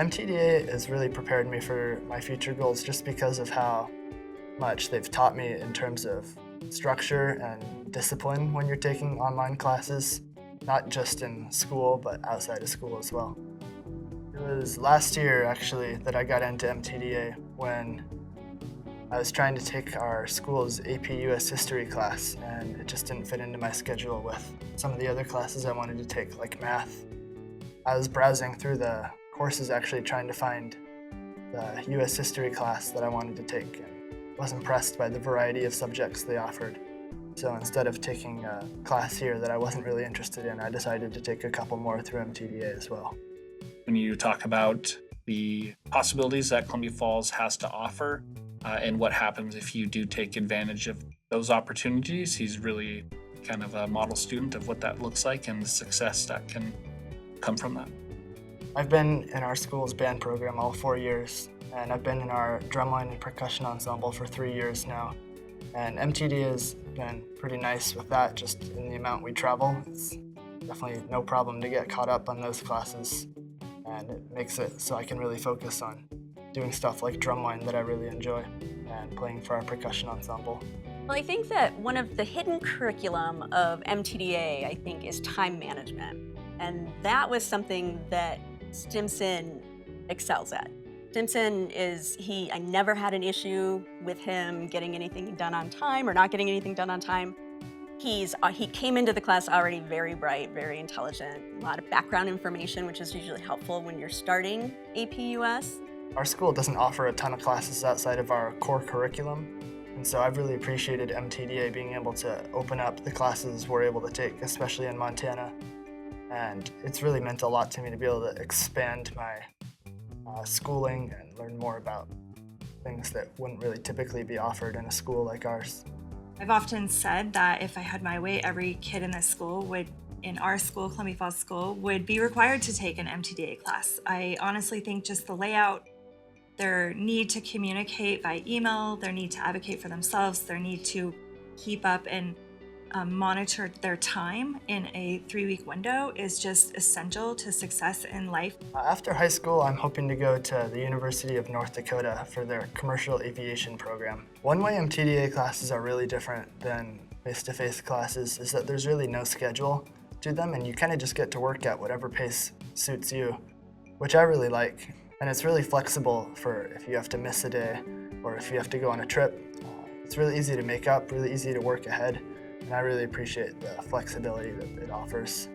MTDA has really prepared me for my future goals just because of how much they've taught me in terms of structure and discipline when you're taking online classes, not just in school, but outside of school as well. It was last year, actually, that I got into MTDA when I was trying to take our school's AP US History class, and it just didn't fit into my schedule with some of the other classes I wanted to take, like math. I was browsing through the courses actually trying to find the US History class that I wanted to take, and was impressed by the variety of subjects they offered. So instead of taking a class here that I wasn't really interested in, I decided to take a couple more through MTDA as well. When you talk about the possibilities that Columbia Falls has to offer and what happens if you do take advantage of those opportunities, he's really kind of a model student of what that looks like and the success that can come from that. I've been in our school's band program all 4 years, and I've been in our drumline and percussion ensemble for 3 years now. And MTD has been pretty nice with that, just in the amount we travel. It's definitely no problem to get caught up on those classes, and it makes it so I can really focus on doing stuff like drumline that I really enjoy and playing for our percussion ensemble. Well, I think that one of the hidden curriculum of MTDA, I think, is time management. And that was something that Stimson excels at. Stimson I never had an issue with him getting anything done on time or not getting anything done on time. He came into the class already very bright, very intelligent, a lot of background information, which is usually helpful when you're starting AP US. Our school doesn't offer a ton of classes outside of our core curriculum, and so I've really appreciated MTDA being able to open up the classes we're able to take, especially in Montana. And it's really meant a lot to me to be able to expand my schooling and learn more about things that wouldn't really typically be offered in a school like ours. I've often said that if I had my way, every kid in this school in our school, Columbia Falls School, would be required to take an MTDA class. I honestly think just the layout, their need to communicate by email, their need to advocate for themselves, their need to keep up and monitor their time in a 3-week window is just essential to success in life. After high school, I'm hoping to go to the University of North Dakota for their commercial aviation program. One way MTDA classes are really different than face-to-face classes is that there's really no schedule to them, and you kind of just get to work at whatever pace suits you, which I really like. And it's really flexible for if you have to miss a day or if you have to go on a trip. It's really easy to make up, really easy to work ahead. And I really appreciate the flexibility that it offers.